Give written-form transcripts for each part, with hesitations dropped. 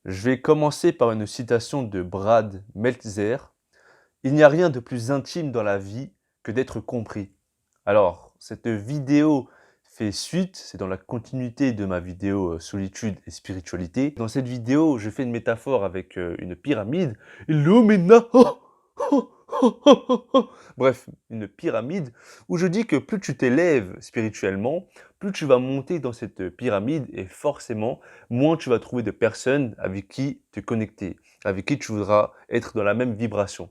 Je vais commencer par une citation de Brad Meltzer. Il n'y a rien de plus intime dans la vie que d'être compris. Alors, cette vidéo fait suite, c'est dans la continuité de ma vidéo solitude et spiritualité. Dans cette vidéo, je fais une métaphore avec une pyramide. Illumina. Bref, une pyramide où je dis que plus tu t'élèves spirituellement, plus tu vas monter dans cette pyramide et forcément, moins tu vas trouver de personnes avec qui te connecter, avec qui tu voudras être dans la même vibration.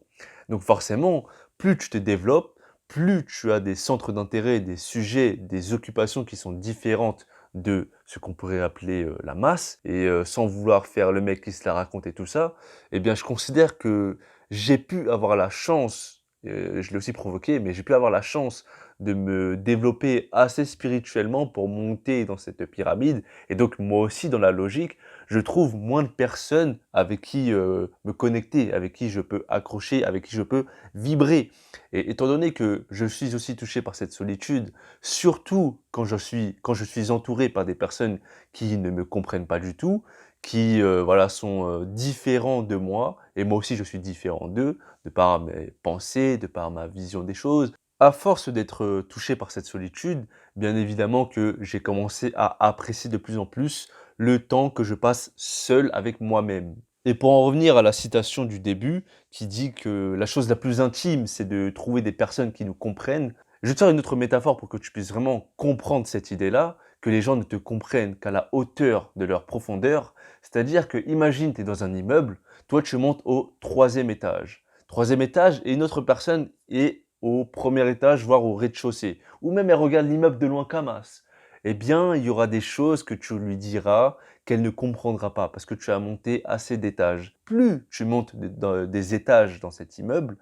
Donc forcément, plus tu te développes, plus tu as des centres d'intérêt, des sujets, des occupations qui sont différentes de ce qu'on pourrait appeler la masse, et sans vouloir faire le mec qui se la raconte et tout ça, eh bien je considère que j'ai pu avoir la chance, je l'ai aussi provoqué, mais j'ai pu avoir la chance de me développer assez spirituellement pour monter dans cette pyramide. Et donc moi aussi, dans la logique, je trouve moins de personnes avec qui me connecter, avec qui je peux accrocher, avec qui je peux vibrer. Et étant donné que je suis aussi touché par cette solitude, surtout quand je suis entouré par des personnes qui ne me comprennent pas du tout, qui voilà, sont différents de moi, et moi aussi je suis différent d'eux, de par mes pensées, de par ma vision des choses. À force d'être touché par cette solitude, bien évidemment que j'ai commencé à apprécier de plus en plus le temps que je passe seul avec moi-même. Et pour en revenir à la citation du début, qui dit que la chose la plus intime, c'est de trouver des personnes qui nous comprennent, je vais te faire une autre métaphore pour que tu puisses vraiment comprendre cette idée-là, que les gens ne te comprennent qu'à la hauteur de leur profondeur. C'est-à-dire que, imagine, tu es dans un immeuble, toi tu montes au troisième étage. Troisième étage, et une autre personne est au premier étage, voire au rez-de-chaussée. Ou même elle regarde l'immeuble de loin comme as. Eh bien, il y aura des choses que tu lui diras qu'elle ne comprendra pas parce que tu as monté assez d'étages. Plus tu montes des étages dans cet immeuble,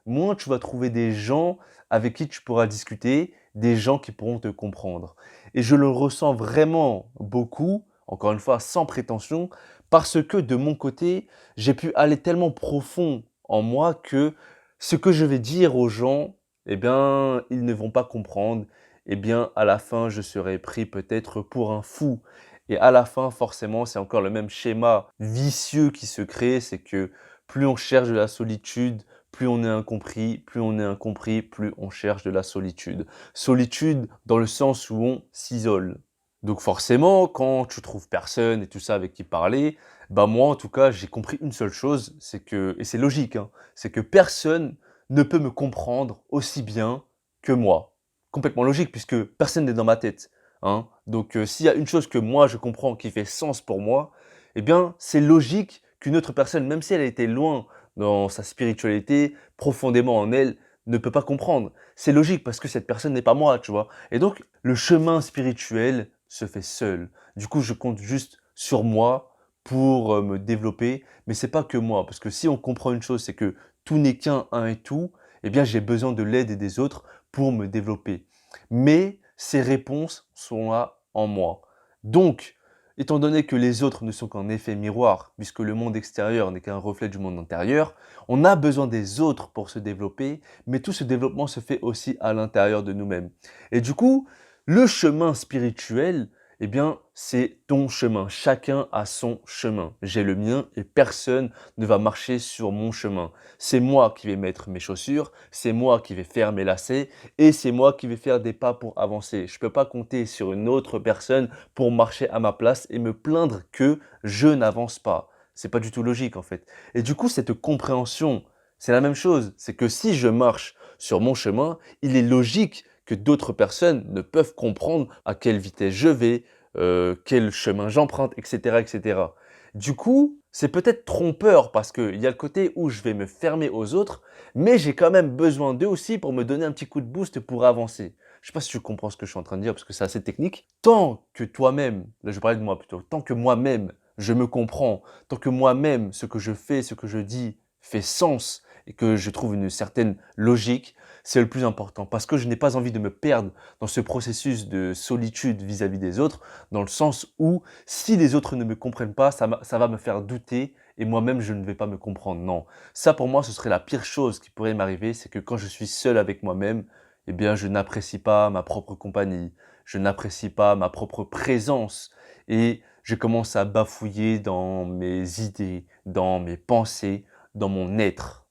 moins tu vas trouver des gens avec qui tu pourras discuter, des gens qui pourront te comprendre. Et je le ressens vraiment beaucoup, encore une fois, sans prétention, parce que de mon côté, j'ai pu aller tellement profond en moi que ce que je vais dire aux gens, eh bien, ils ne vont pas comprendre. Eh bien, à la fin, je serai pris peut-être pour un fou. Et à la fin, forcément, c'est encore le même schéma vicieux qui se crée, c'est que plus on cherche de la solitude, plus on est incompris, plus on est incompris, plus on cherche de la solitude. Solitude dans le sens où on s'isole. Donc forcément, quand tu trouves personne et tout ça avec qui parler, bah moi en tout cas, j'ai compris une seule chose, c'est que, et c'est logique, hein, c'est que personne ne peut me comprendre aussi bien que moi. Complètement logique puisque personne n'est dans ma tête. Hein. Donc s'il y a une chose que moi je comprends qui fait sens pour moi, eh bien c'est logique qu'une autre personne, même si elle a été loin dans sa spiritualité, profondément en elle, ne peut pas comprendre. C'est logique parce que cette personne n'est pas moi, tu vois. Et donc, le chemin spirituel se fait seul. Du coup, je compte juste sur moi pour me développer, mais c'est pas que moi, parce que si on comprend une chose, c'est que tout n'est qu'un, un et tout, eh bien, j'ai besoin de l'aide des autres pour me développer. Mais ces réponses sont là en moi. Donc, étant donné que les autres ne sont qu'un effet miroir, puisque le monde extérieur n'est qu'un reflet du monde intérieur, on a besoin des autres pour se développer, mais tout ce développement se fait aussi à l'intérieur de nous-mêmes. Et du coup, le chemin spirituel, eh bien, c'est ton chemin. Chacun a son chemin. J'ai le mien et personne ne va marcher sur mon chemin. C'est moi qui vais mettre mes chaussures, c'est moi qui vais faire mes lacets et c'est moi qui vais faire des pas pour avancer. Je ne peux pas compter sur une autre personne pour marcher à ma place et me plaindre que je n'avance pas. C'est pas du tout logique en fait. Et du coup, cette compréhension, c'est la même chose. C'est que si je marche sur mon chemin, il est logique que d'autres personnes ne peuvent comprendre à quelle vitesse je vais, quel chemin j'emprunte, etc., etc. Du coup, c'est peut-être trompeur parce qu'il y a le côté où je vais me fermer aux autres, mais j'ai quand même besoin d'eux aussi pour me donner un petit coup de boost pour avancer. Je ne sais pas si tu comprends ce que je suis en train de dire parce que c'est assez technique. Tant que toi-même, là je parlais de moi plutôt, tant que moi-même je me comprends, tant que moi-même ce que je fais, ce que je dis fait sens et que je trouve une certaine logique, c'est le plus important parce que je n'ai pas envie de me perdre dans ce processus de solitude vis-à-vis des autres, dans le sens où si les autres ne me comprennent pas, ça va me faire douter et moi-même je ne vais pas me comprendre. Non, ça pour moi ce serait la pire chose qui pourrait m'arriver, c'est que quand je suis seul avec moi-même, eh bien je n'apprécie pas ma propre compagnie, je n'apprécie pas ma propre présence et je commence à bafouiller dans mes idées, dans mes pensées, dans mon être.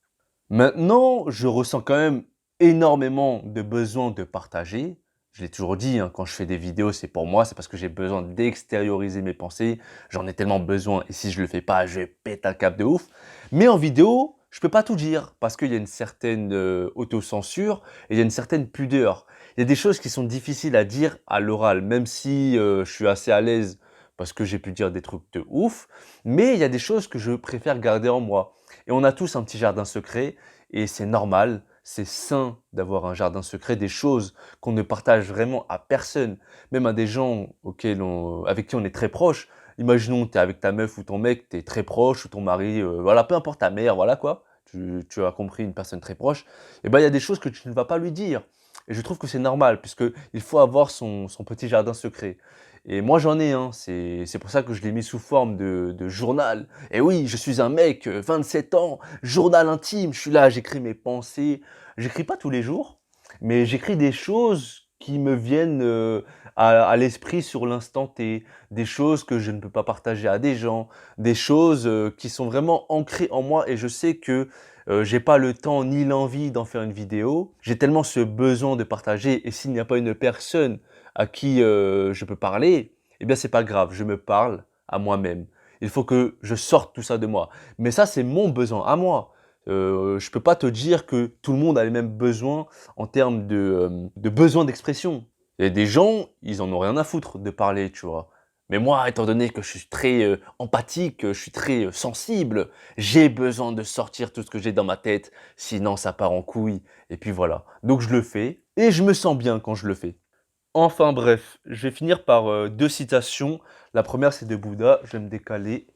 Maintenant, je ressens quand même énormément de besoin de partager. Je l'ai toujours dit, hein, quand je fais des vidéos, c'est pour moi, c'est parce que j'ai besoin d'extérioriser mes pensées. J'en ai tellement besoin et si je le fais pas, je pète un câble de ouf. Mais en vidéo, je peux pas tout dire parce qu'il y a une certaine autocensure et il y a une certaine pudeur. Il y a des choses qui sont difficiles à dire à l'oral, même si je suis assez à l'aise parce que j'ai pu dire des trucs de ouf. Mais il y a des choses que je préfère garder en moi. Et on a tous un petit jardin secret et c'est normal, c'est sain d'avoir un jardin secret, des choses qu'on ne partage vraiment à personne, même à des gens avec qui on est très proche. Imaginons, tu es avec ta meuf ou ton mec, tu es très proche, ou ton mari, voilà, peu importe ta mère, voilà quoi, tu as compris, une personne très proche, et ben il y a des choses que tu ne vas pas lui dire. Et je trouve que c'est normal, puisqu'il faut avoir son petit jardin secret. Et moi j'en ai un, c'est pour ça que je l'ai mis sous forme de journal. Et oui, je suis un mec, 27 ans, journal intime, je suis là, j'écris mes pensées. J'écris pas tous les jours, mais j'écris des choses qui me viennent à l'esprit sur l'instant T, des choses que je ne peux pas partager à des gens, des choses qui sont vraiment ancrées en moi et je sais que j'ai pas le temps ni l'envie d'en faire une vidéo. J'ai tellement ce besoin de partager et s'il n'y a pas une personne à qui je peux parler, eh bien c'est pas grave, je me parle à moi-même. Il faut que je sorte tout ça de moi. Mais ça, c'est mon besoin à moi. Je peux pas te dire que tout le monde a les mêmes besoins en termes de besoin d'expression. Il y a des gens, ils en ont rien à foutre de parler, tu vois? Mais moi, étant donné que je suis très, empathique, je suis très, sensible, j'ai besoin de sortir tout ce que j'ai dans ma tête, sinon ça part en couille et puis voilà. Donc je le fais et je me sens bien quand je le fais. Enfin bref, je vais finir par 2 citations. La première, c'est de Bouddha, je vais me décaler.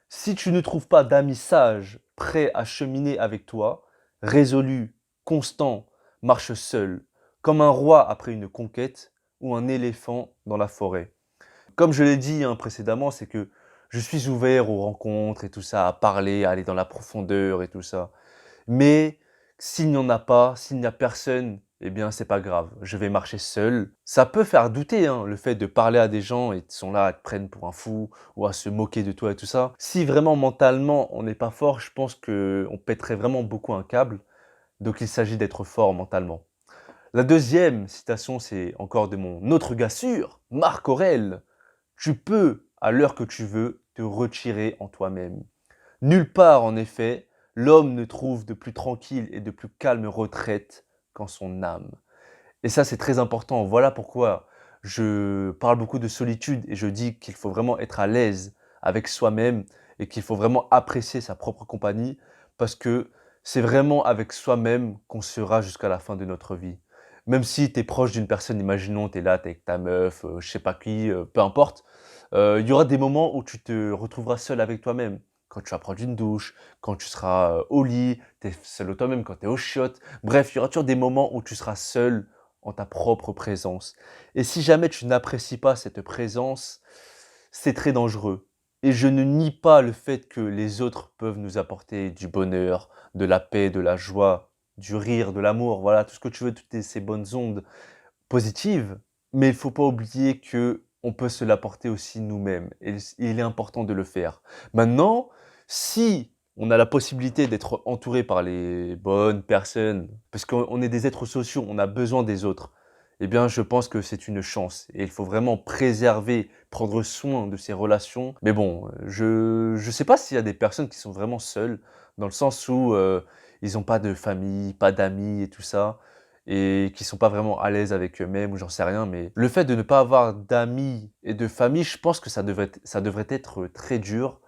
«Si tu ne trouves pas d'amis sages, prêts à cheminer avec toi, résolu, constant, marche seul, comme un roi après une conquête ou un éléphant dans la forêt». Comme je l'ai dit, hein, précédemment, c'est que je suis ouvert aux rencontres et tout ça, à parler, à aller dans la profondeur et tout ça. Mais s'il n'y en a pas, s'il n'y a personne, eh bien, c'est pas grave, je vais marcher seul. Ça peut faire douter, hein, le fait de parler à des gens et ils sont là, ils te prennent pour un fou ou à se moquer de toi et tout ça. Si vraiment mentalement on n'est pas fort, je pense qu'on pèterait vraiment beaucoup un câble. Donc il s'agit d'être fort mentalement. La deuxième citation, c'est encore de mon autre gars sûr, Marc Aurèle. Tu peux, à l'heure que tu veux, te retirer en toi-même. Nulle part, en effet, l'homme ne trouve de plus tranquille et de plus calme retraite qu'en son âme. Et ça, c'est très important. Voilà pourquoi je parle beaucoup de solitude et je dis qu'il faut vraiment être à l'aise avec soi-même et qu'il faut vraiment apprécier sa propre compagnie parce que c'est vraiment avec soi-même qu'on sera jusqu'à la fin de notre vie. Même si tu es proche d'une personne, imaginons, tu es là, tu es avec ta meuf, je sais pas qui, peu importe, il y aura des moments où tu te retrouveras seul avec toi-même. Quand tu vas prendre une douche, quand tu seras au lit, tu es seul avec toi-même, quand tu es aux chiottes. Bref, il y aura toujours des moments où tu seras seul en ta propre présence. Et si jamais tu n'apprécies pas cette présence, c'est très dangereux. Et je ne nie pas le fait que les autres peuvent nous apporter du bonheur, de la paix, de la joie, du rire, de l'amour, voilà, tout ce que tu veux, toutes ces bonnes ondes positives. Mais il ne faut pas oublier que on peut se l'apporter aussi nous-mêmes. Et il est important de le faire. Maintenant, si on a la possibilité d'être entouré par les bonnes personnes, parce qu'on est des êtres sociaux, on a besoin des autres, eh bien, je pense que c'est une chance et il faut vraiment préserver, prendre soin de ces relations. Mais bon, je sais pas s'il y a des personnes qui sont vraiment seules, dans le sens où, ils ont pas de famille, pas d'amis et tout ça et qui sont pas vraiment à l'aise avec eux-mêmes ou j'en sais rien, mais le fait de ne pas avoir d'amis et de famille, je pense que ça devrait être très dur.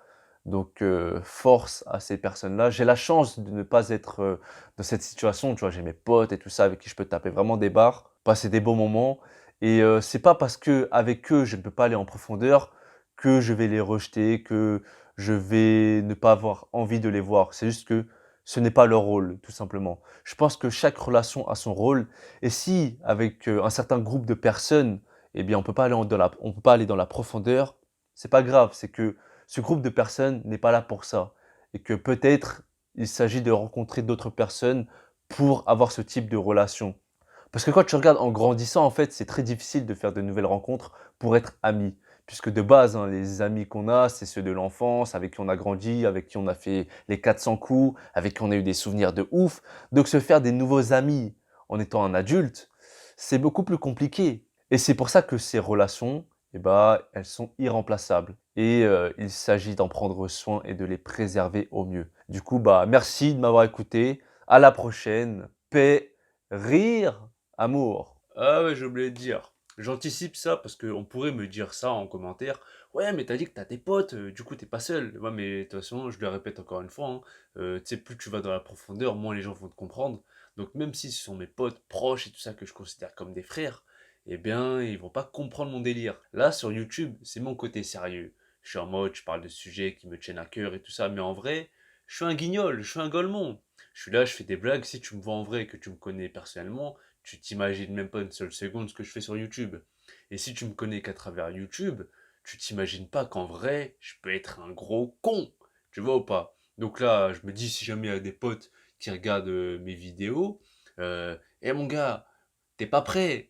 Donc force à ces personnes-là. J'ai la chance de ne pas être, dans cette situation, tu vois? J'ai mes potes et tout ça avec qui je peux taper vraiment des barres, passer des bons moments et c'est pas parce qu'avec eux, je ne peux pas aller en profondeur que je vais les rejeter, que je vais ne pas avoir envie de les voir. C'est juste que ce n'est pas leur rôle, tout simplement. Je pense que chaque relation a son rôle et si avec, un certain groupe de personnes, eh bien, on peut pas aller dans la profondeur, c'est pas grave, c'est que ce groupe de personnes n'est pas là pour ça et que peut-être il s'agit de rencontrer d'autres personnes pour avoir ce type de relation. Parce que quand tu regardes en grandissant, en fait, c'est très difficile de faire de nouvelles rencontres pour être ami. Puisque de base, hein, les amis qu'on a, c'est ceux de l'enfance, avec qui on a grandi, avec qui on a fait les 400 coups, avec qui on a eu des souvenirs de ouf. Donc se faire des nouveaux amis en étant un adulte, c'est beaucoup plus compliqué. Et c'est pour ça que ces relations, eh ben, elles sont irremplaçables. Et il s'agit d'en prendre soin et de les préserver au mieux. Du coup, bah, merci de m'avoir écouté. À la prochaine. Paix, rire, amour. Ah ouais, j'ai oublié de dire. J'anticipe ça parce qu'on pourrait me dire ça en commentaire. Ouais, mais t'as dit que t'as des potes, du coup t'es pas seul. Ouais, mais de toute façon, je le répète encore une fois, hein, tu sais, plus tu vas dans la profondeur, moins les gens vont te comprendre. Donc même si ce sont mes potes proches et tout ça que je considère comme des frères, eh bien, ils vont pas comprendre mon délire. Là, sur YouTube, c'est mon côté sérieux. Je suis en mode, je parle de sujets qui me tiennent à cœur et tout ça, mais en vrai, je suis un guignol, je suis un golemon. Je suis là, je fais des blagues. Si tu me vois en vrai et que tu me connais personnellement, tu t'imagines même pas une seule seconde ce que je fais sur YouTube. Et si tu me connais qu'à travers YouTube, tu t'imagines pas qu'en vrai, je peux être un gros con. Tu vois ou pas? Donc là, je me dis, si jamais il y a des potes qui regardent mes vidéos, eh mon gars, t'es pas prêt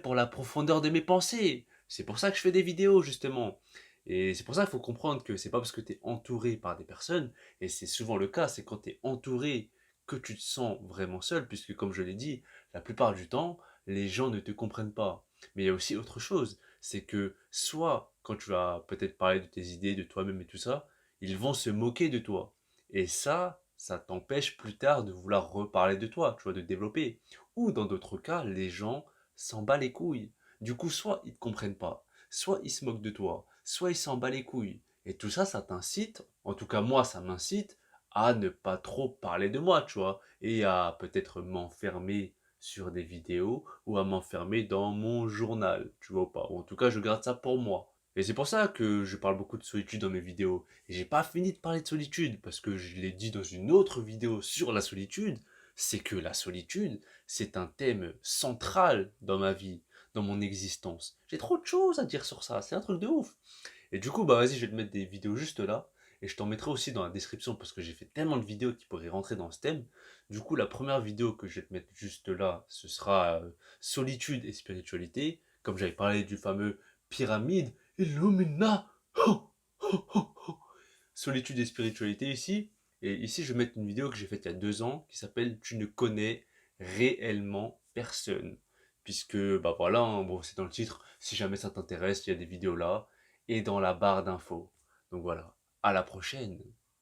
pour la profondeur de mes pensées. C'est pour ça que je fais des vidéos, justement. Et c'est pour ça qu'il faut comprendre que c'est pas parce que tu es entouré par des personnes, et c'est souvent le cas, c'est quand tu es entouré que tu te sens vraiment seul, puisque comme je l'ai dit, la plupart du temps, les gens ne te comprennent pas. Mais il y a aussi autre chose, c'est que soit quand tu vas peut-être parler de tes idées, de toi-même et tout ça, ils vont se moquer de toi. Et ça t'empêche plus tard de vouloir reparler de toi, tu vois, de développer. Ou dans d'autres cas, les gens s'en battent les couilles. Du coup, soit ils te comprennent pas, soit ils se moquent de toi, soit ils s'en battent les couilles. Et tout ça, ça t'incite, en tout cas moi, ça m'incite à ne pas trop parler de moi, tu vois, et à peut-être m'enfermer sur des vidéos ou à m'enfermer dans mon journal, tu vois ou pas. Ou en tout cas, je garde ça pour moi. Et c'est pour ça que je parle beaucoup de solitude dans mes vidéos. Et j'ai pas fini de parler de solitude, parce que je l'ai dit dans une autre vidéo sur la solitude, c'est que la solitude, c'est un thème central dans ma vie, dans mon existence. J'ai trop de choses à dire sur ça, c'est un truc de ouf. Et du coup, bah vas-y, je vais te mettre des vidéos juste là. Et je t'en mettrai aussi dans la description parce que j'ai fait tellement de vidéos qui pourraient rentrer dans ce thème. Du coup, la première vidéo que je vais te mettre juste là, ce sera solitude et spiritualité. Comme j'avais parlé du fameux pyramide Illumina. Oh, oh, oh, oh. Solitude et spiritualité ici. Et ici, je vais mettre une vidéo que j'ai faite il y a 2 ans qui s'appelle Tu ne connais réellement personne. Puisque, bah voilà, hein, bon, c'est dans le titre. Si jamais ça t'intéresse, il y a des vidéos là et dans la barre d'infos. Donc voilà, à la prochaine.